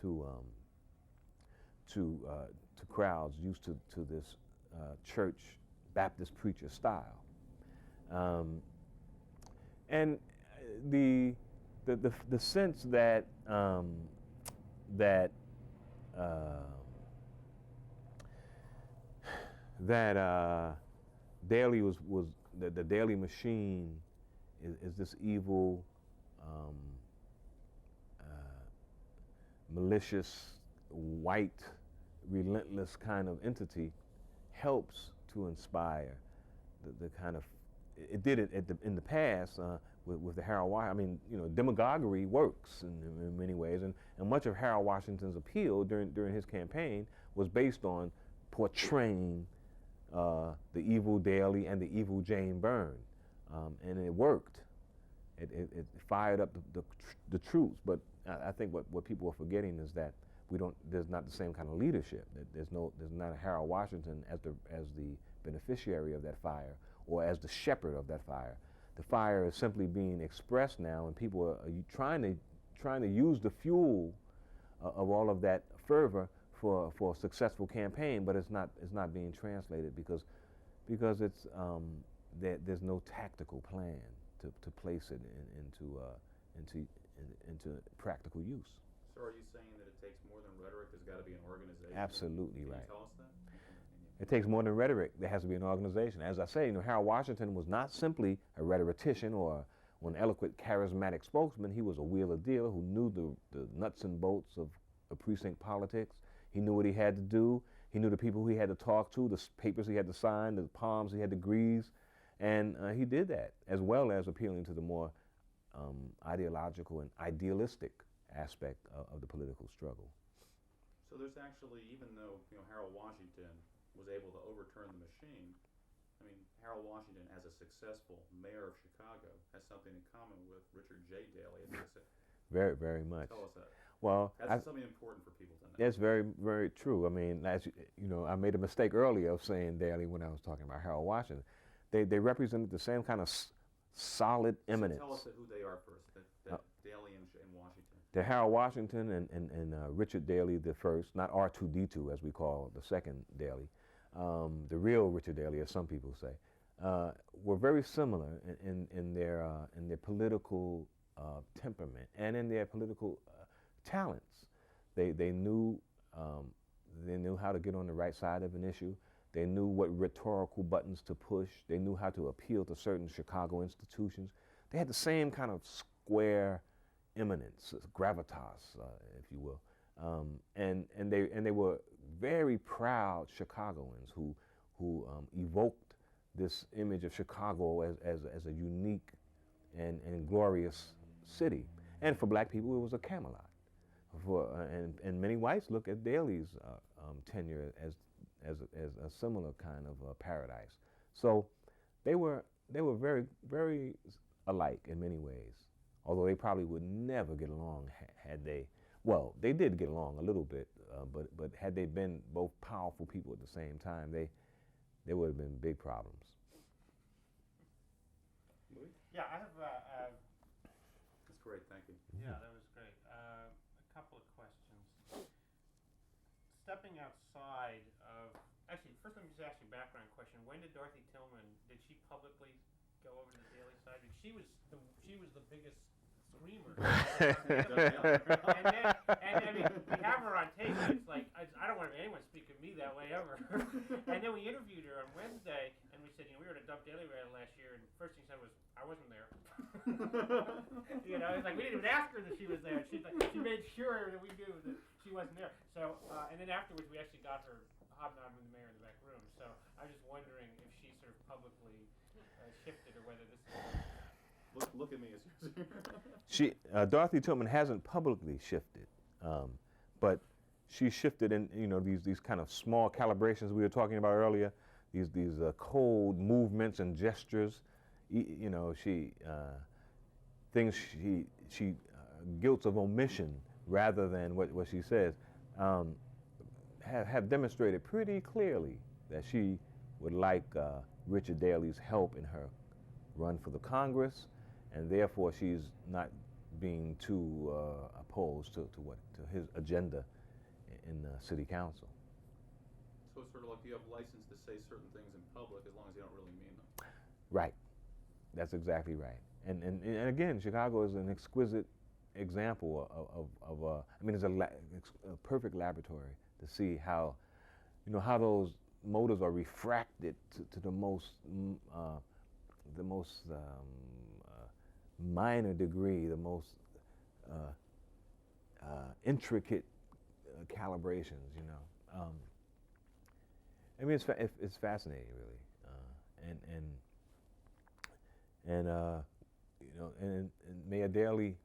to crowds used to this church Baptist preacher style. And the sense that Daly was the Daly machine is this evil, malicious, white, relentless kind of entity helps to inspire the kind of, it did it in the past with the Harold Washington. I mean, demagoguery works in many ways, and much of Harold Washington's appeal during his campaign was based on portraying the evil Daly and the evil Jane Byrne, and it worked. It fired up the troops, but I think what people are forgetting is that there's not the same kind of leadership. There's not a Harold Washington as the beneficiary of that fire, or as the shepherd of that fire. The fire is simply being expressed now, and people are trying to use the fuel of all of that fervor for a successful campaign, but it's not being translated because it's there's no tactical plan to place it into practical use. So are you saying that it takes more than rhetoric? There's got to be an organization? Absolutely right. Can you tell us that? It takes more than rhetoric. There has to be an organization. As I say, Harold Washington was not simply a rhetorician or an eloquent, charismatic spokesman. He was a wheeler dealer who knew the nuts and bolts of precinct politics. He knew what he had to do. He knew the people he had to talk to, the papers he had to sign, the palms he had to grease, and he did that, as well as appealing to the more ideological and idealistic aspect of the political struggle. So there's actually, even though Harold Washington was able to overturn the machine, I mean, Harold Washington, as a successful mayor of Chicago, has something in common with Richard J. Daley. Very, very much. Tell us that. Well, that's something important for people to know. That's very, very true. I mean, as I made a mistake earlier of saying Daley when I was talking about Harold Washington. They represented the same kind of solid eminence. So tell us who they are first, that Daley and Washington. The Harold Washington and Richard Daley the first, not R2D2 as we call the second Daley, the real Richard Daley, as some people say, were very similar in their political temperament and in their political talents. They knew how to get on the right side of an issue. They knew what rhetorical buttons to push. They knew how to appeal to certain Chicago institutions. They had the same kind of square eminence, gravitas, if you will, and they were very proud Chicagoans who evoked this image of Chicago as a unique and glorious city. And for black people, it was a Camelot. And many whites look at Daley's tenure as a similar kind of paradise. So they were very, very alike in many ways, although they probably would never get along had they, well, they did get along a little bit, but had they been both powerful people at the same time, there would have been big problems. Yeah, I have that's great, thank you. Yeah, that was great. A couple of questions. Stepping outside of, actually, first let me just ask you a background question. When did Dorothy Tillman, did she publicly go over to the Daily side? Because she was the biggest screamer. and I mean, we have her on tape, and it's like, I don't want anyone speak of me that way ever. And then we interviewed her on Wednesday, and we said, we were at a Dump Daily rally last year, and the first thing she said was, I wasn't there. It's like, we didn't even ask her that she was there. She's like, she made sure that we knew that she wasn't there. So, and then afterwards, we actually got her hobnobbing with the mayor in the back room. So I was just wondering if she sort of publicly shifted, or whether this is... Look at me. Dorothy Tillman hasn't publicly shifted, but she shifted in these kind of small calibrations we were talking about earlier, these cold movements and gestures. She guilt of omission rather than what she says have demonstrated pretty clearly that she would like Richard Daley's help in her run for the Congress, and therefore she's not being too opposed to his agenda in the city council. So it's sort of like you have license to say certain things in public as long as you don't really mean them. Right. That's exactly right. And again, Chicago is an exquisite example of I mean, it's a perfect laboratory to see how those motives are refracted to the most minor degree, the most intricate calibrations. I mean, it's fascinating, really, and Mayor Daley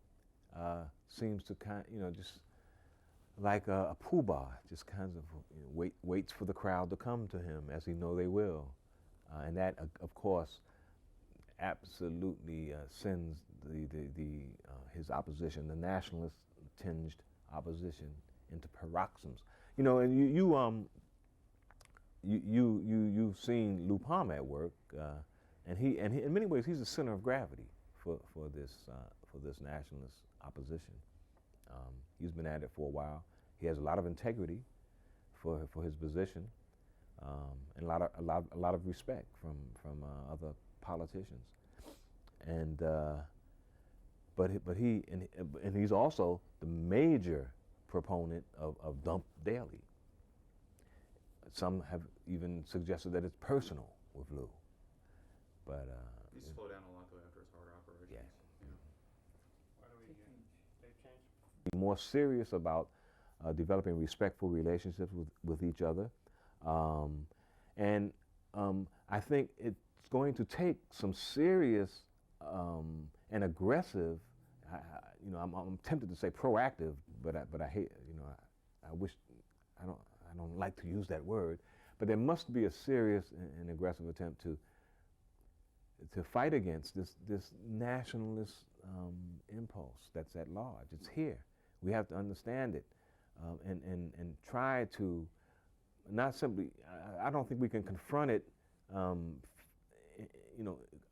seems to just like a poobah, just kind of waits for the crowd to come to him, as he know they will, and that of course absolutely sends his opposition, the nationalist tinged opposition, into paroxysms. And you've seen Lou Palmer at work, and he in many ways he's the center of gravity for this nationalist opposition. He's been at it for a while. He has a lot of integrity for his position, and a lot of respect from other politicians. And but he's also the major proponent of Dump Daily. Some have even suggested that it's personal with Lou. But he slowed down a lot though after his heart operation. Yes. Why do they've changed? Be more serious about developing respectful relationships with each other, and I think it's going to take some serious and aggressive. I'm tempted to say proactive, but I hate, I wish, I don't like to use that word, but there must be a serious and aggressive attempt to fight against this nationalist impulse that's at large. It's here. We have to understand it, and try to not simply. I don't think we can confront it,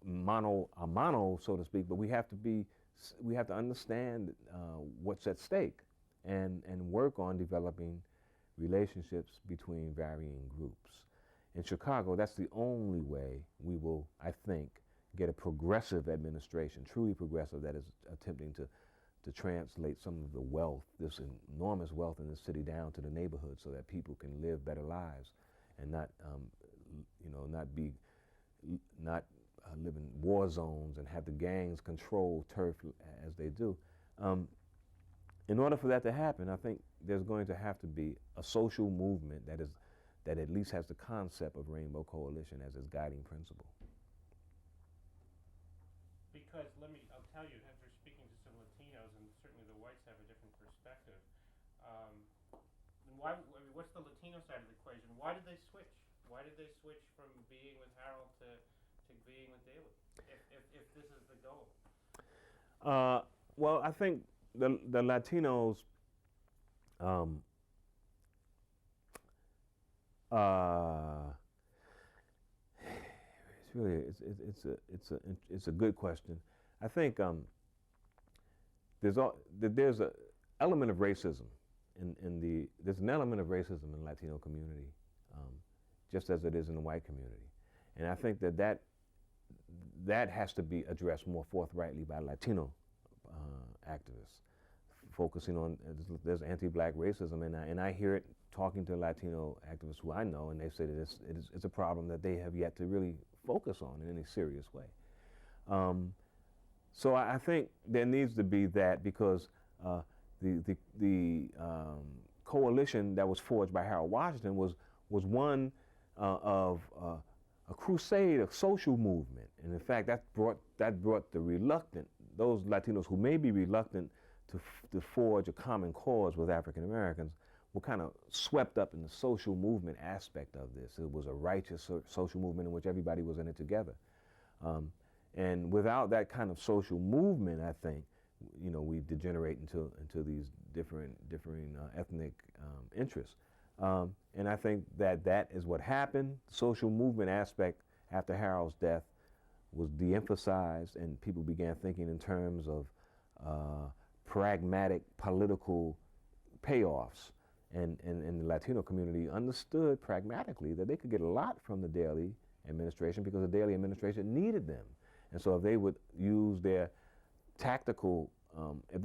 mano a mano, so to speak. But we have to understand what's at stake, and work on developing relationships between varying groups. In Chicago, that's the only way we will, I think, get a progressive administration, truly progressive, that is attempting to translate some of the wealth, this enormous wealth in this city, down to the neighborhood, so that people can live better lives and not live in war zones and have the gangs control turf as they do. In order for that to happen, I think there's going to have to be a social movement that at least has the concept of Rainbow Coalition as its guiding principle. Because I'll tell you, after speaking to some Latinos, and certainly the whites have a different perspective. What's the Latino side of the equation? Why did they switch? Why did they switch from being with Harold to being with Daley? If this is the goal. Well, I think the Latinos. It's a good question. I think there's an element of racism there's an element of racism in the Latino community, just as it is in the white community, and I think that has to be addressed more forthrightly by Latino activists, focusing on there's anti-black racism, and I hear it talking to Latino activists who I know, and they say that it's a problem that they have yet to really focus on in any serious way. So I think there needs to be that, because the coalition that was forged by Harold Washington was one of a crusade, a social movement, and in fact that brought those Latinos who may be reluctant to forge a common cause with African Americans were kind of swept up in the social movement aspect of this. It was a righteous social movement in which everybody was in it together. And without that kind of social movement, I think, we degenerate into these differing ethnic interests. And I think that is what happened. The social movement aspect after Harold's death was de-emphasized, and people began thinking in terms of pragmatic political payoffs. And the Latino community understood pragmatically that they could get a lot from the Daley administration, because the Daley administration needed them. And so if they would use their tactical, if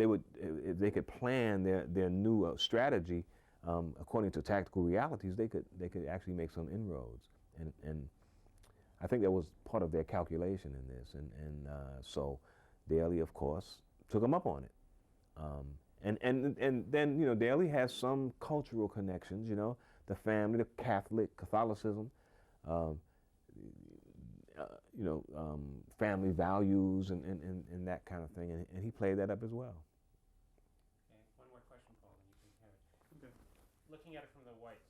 they could plan their new strategy according to tactical realities, they could actually make some inroads. And I think that was part of their calculation in this. And so Daley, of course, took them up on it. And then Daley has some cultural connections, the family, the Catholicism, family values and that kind of thing, and he played that up as well. Okay, one more question, Paul, and you can have it. Okay. Looking at it from the whites'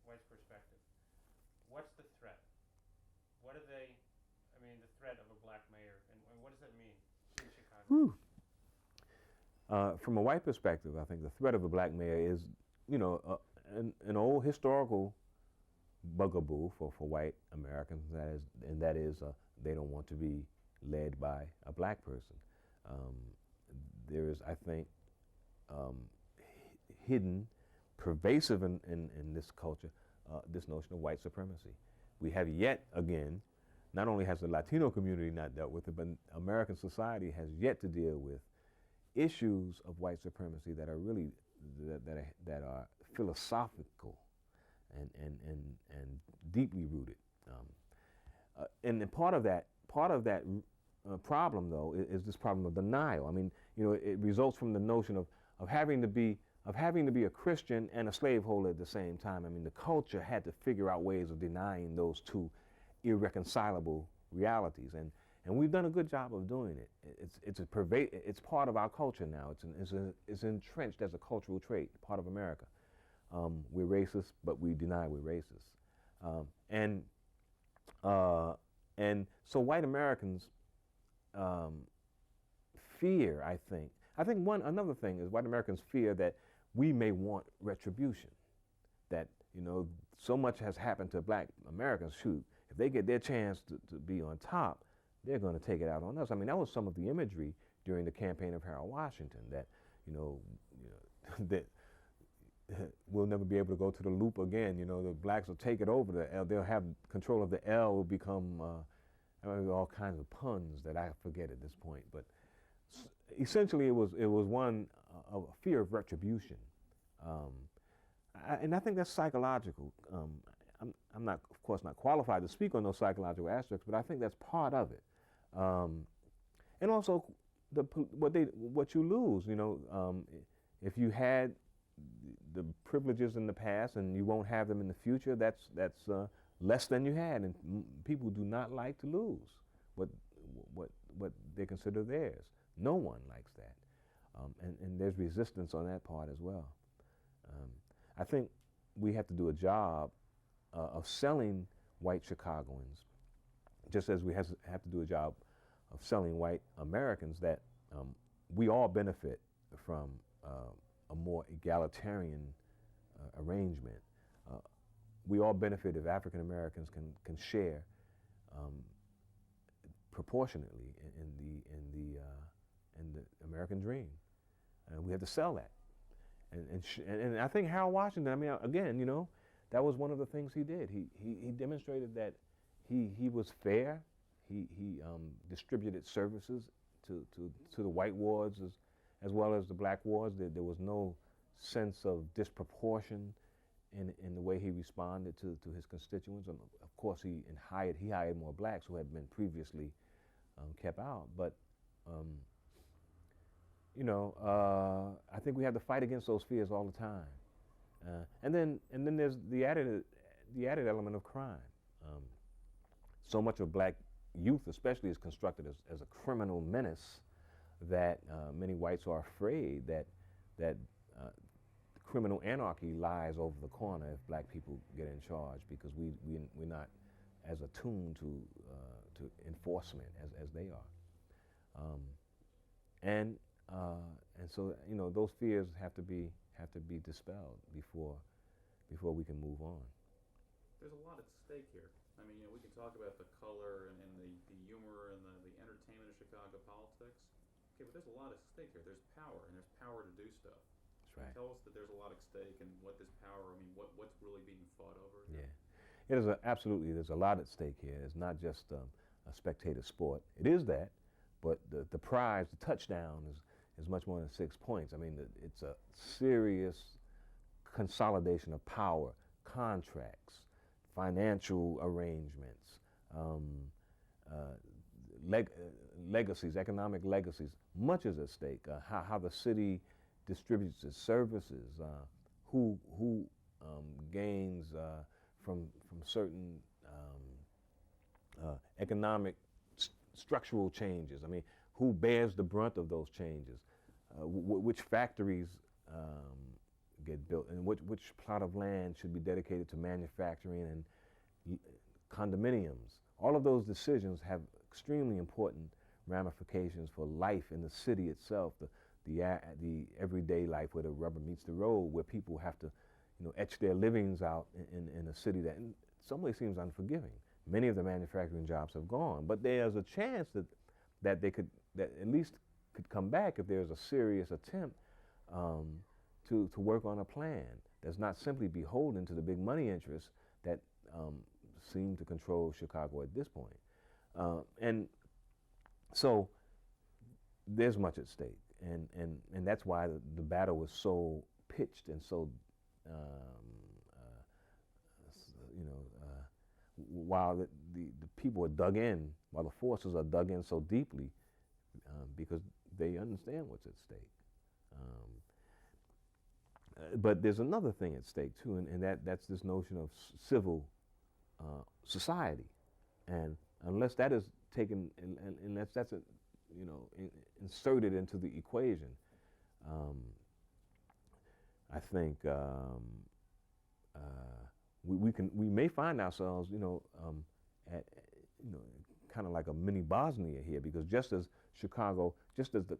perspective, what's the threat? What are they? The threat of a black mayor, and what does that mean in Chicago? Whew. From a white perspective, I think the threat of a black mayor is, an old historical bugaboo for white Americans. That is, they don't want to be led by a black person. There is, I think, hidden, pervasive in this culture, this notion of white supremacy. We have yet again, not only has the Latino community not dealt with it, but American society has yet to deal with issues of white supremacy that are really that are philosophical and deeply rooted. And part of that problem, though, is this problem of denial. It results from the notion of having to be a Christian and a slaveholder at the same time. The culture had to figure out ways of denying those two irreconcilable realities, And we've done a good job of doing it. It's part of our culture now. It's entrenched as a cultural trait, part of America. We're racist, but we deny we're racist. And so white Americans fear, I think another thing is white Americans fear that we may want retribution. That, you know, so much has happened to black Americans, shoot, if they get their chance to be on top, they're going to take it out on us. I mean, that was some of the imagery during the campaign of Harold Washington, that, you know that we'll never be able to go to the loop again. You know, the blacks will take it over. The L, they'll have control of the L, will become all kinds of puns that I forget at this point. But essentially, it was one of a fear of retribution, and I think that's psychological. I'm not, of course, not qualified to speak on those psychological aspects, but I think that's part of it. And also, what you lose. You know, if you had the privileges in the past and you won't have them in the future, that's less than you had, and people do not like to lose what they consider theirs. No one likes that, and there's resistance on that part as well. I think we have to do a job of selling white Chicagoans, just as we have to do a job of selling white Americans, that we all benefit from a more egalitarian arrangement. We all benefit if African Americans can share proportionately in the American dream, and we have to sell that. And I think Harold Washington, I mean, again, you know, that was one of the things he did. He demonstrated that he was fair. He distributed services to the white wards as well as the black wards. There was no sense of disproportion in the way he responded to his constituents. And of course, he hired more blacks who had been previously kept out. But you know, I think we have to fight against those fears all the time. And then there's the added element of crime. So much of black youth, especially, is constructed as a criminal menace that many whites are afraid that criminal anarchy lies over the corner if black people get in charge, because we're not as attuned to enforcement as they are. And so, you know, those fears have to be dispelled before we can move on. There's a lot at stake here. I mean, you know, we can talk about the color and the humor and the entertainment of Chicago politics. Okay, but there's a lot at stake here. There's power, and there's power to do stuff. That's right. Tell us that there's a lot at stake, and what this power, I mean, what's really being fought over here? Yeah, it is absolutely. There's a lot at stake here. It's not just a spectator sport. It is that, but the prize, the touchdown, is much more than 6 points. I mean, it's a serious consolidation of power, contracts, financial arrangements, legacies, economic legacies. Much is at stake. How the city distributes its services, who gains from certain economic structural changes. I mean, who bears the brunt of those changes? Which factories get built, and which plot of land should be dedicated to manufacturing and condominiums. All of those decisions have extremely important ramifications for life in the city itself, the everyday life where the rubber meets the road, where people have to, you know, etch their livings out in a city that in some ways seems unforgiving. Many of the manufacturing jobs have gone, but there's a chance that at least could come back if there's a serious attempt to work on a plan that's not simply beholden to the big money interests that seem to control Chicago at this point. And so there's much at stake, and that's why the battle was so pitched and so while the people are dug in, while the forces are dug in so deeply, because they understand what's at stake. But there's another thing at stake too, and that's this notion of civil society. And unless that is taken, unless that's inserted into the equation, I think we may find ourselves, at kind of like a mini Bosnia here, because just as Chicago, just as the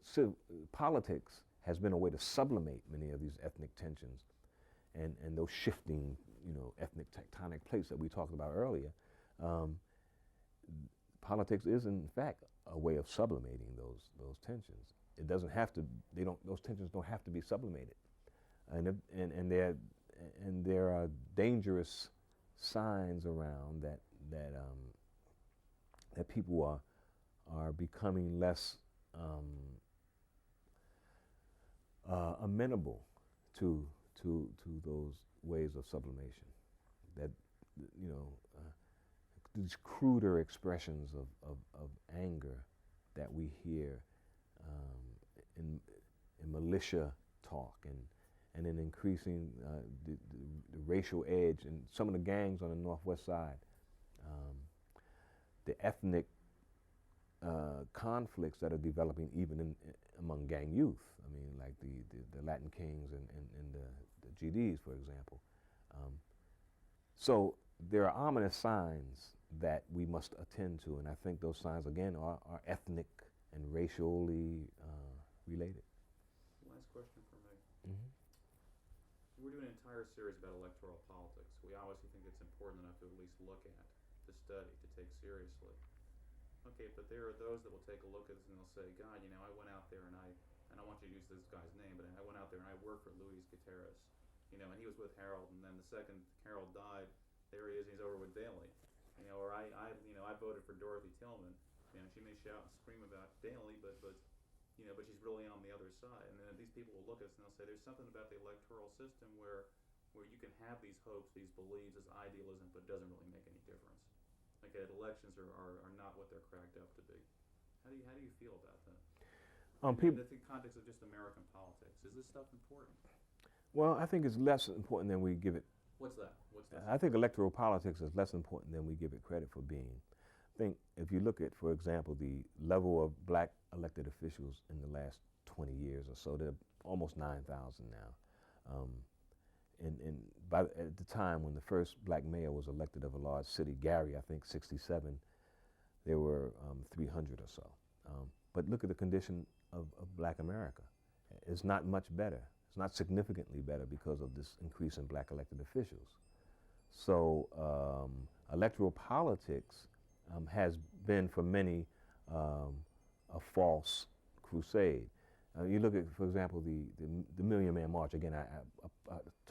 politics has been a way to sublimate many of these ethnic tensions and those shifting, ethnic tectonic plates that we talked about earlier, politics is in fact a way of sublimating those tensions. It doesn't have to. Those tensions don't have to be sublimated, and there are dangerous signs around that people are becoming less amenable to those ways of sublimation. That these cruder expressions of anger that we hear in militia talk and in increasing the racial edge and some of the gangs on the Northwest Side, the ethnic conflicts that are developing even among gang youth. I mean, like the Latin Kings and the GDs, for example. So there are ominous signs that we must attend to, and I think those signs, again, are ethnic and racially related. Last question for me. Mm-hmm. We're doing an entire series about electoral politics. We obviously think it's important enough to at least look at, to study, to take seriously. Okay, but there are those that will take a look at this and they'll say, God, I went out there and I don't want you to use this guy's name, but I went out there and I worked for Luis Gutierrez, and he was with Harold, and then the second Harold died, there he is, and he's over with Daley, or I voted for Dorothy Tillman, she may shout and scream about Daley, but she's really on the other side, and then these people will look at us and they'll say, there's something about the electoral system where you can have these hopes, these beliefs, this idealism, but it doesn't really make any difference. Like elections are not what they're cracked up to be. How do you feel about that? In the context of just American politics, is this stuff important? Well, I think it's less important than we give it. What's that? I think electoral politics is less important than we give it credit for being. I think if you look at, for example, the level of black elected officials in the last 20 years or so, there are almost 9,000 now. At the time when the first black mayor was elected of a large city, Gary, I think 67, there were 300 or so. But look at the condition of black America. It's not much better. It's not significantly better because of this increase in black elected officials. So electoral politics has been for many a false crusade. You look at, for example, the Million Man March. Again, I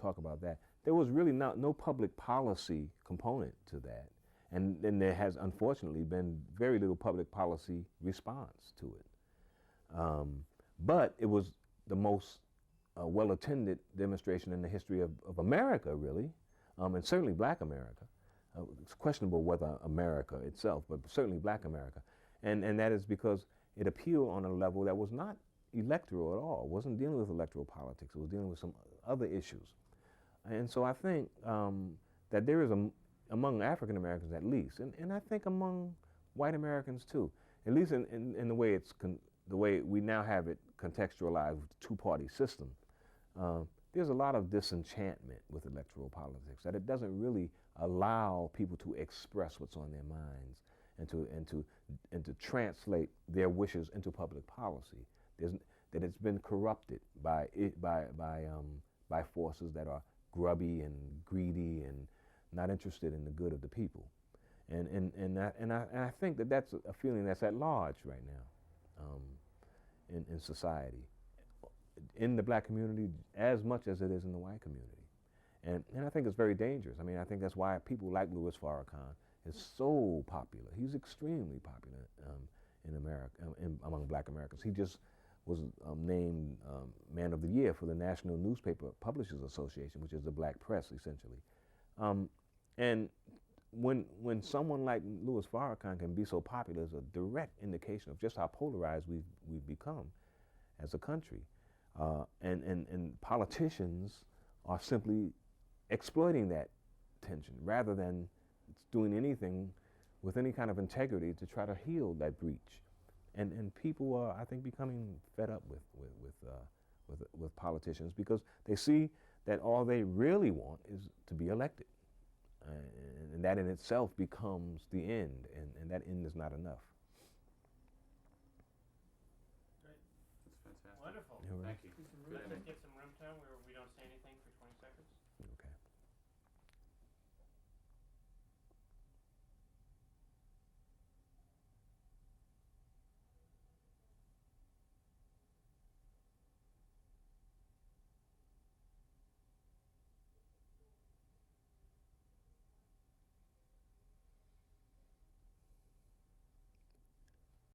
talk about that. There was really no public policy component to that. And there has, unfortunately, been very little public policy response to it. But it was the most well-attended demonstration in the history of America, really, and certainly black America. It's questionable whether America itself, but certainly black America. And that is because it appealed on a level that was not electoral at all. It wasn't dealing with electoral politics. It was dealing with some other issues. And so I think that there is, among African Americans at least, and I think among white Americans too, at least in the way the way we now have it contextualized with the two-party system, there's a lot of disenchantment with electoral politics, that it doesn't really allow people to express what's on their minds and to translate their wishes into public policy. That it's been corrupted by forces that are grubby and greedy and not interested in the good of the people, and I think that that's a feeling that's at large right now in society, in the black community as much as it is in the white community, and I think it's very dangerous. I mean, I think that's why people like Louis Farrakhan is so popular. He's extremely popular in America, among black Americans. He just was named Man of the Year for the National Newspaper Publishers Association, which is the black press, essentially. And when someone like Louis Farrakhan can be so popular is a direct indication of just how polarized we've become as a country. And politicians are simply exploiting that tension rather than doing anything with any kind of integrity to try to heal that breach. And people are, I think, becoming fed up with politicians because they see that all they really want is to be elected. And that in itself becomes the end, and that end is not enough. Great. That's fantastic. Wonderful. You're right. Thank you. Some Good Let's ending. get some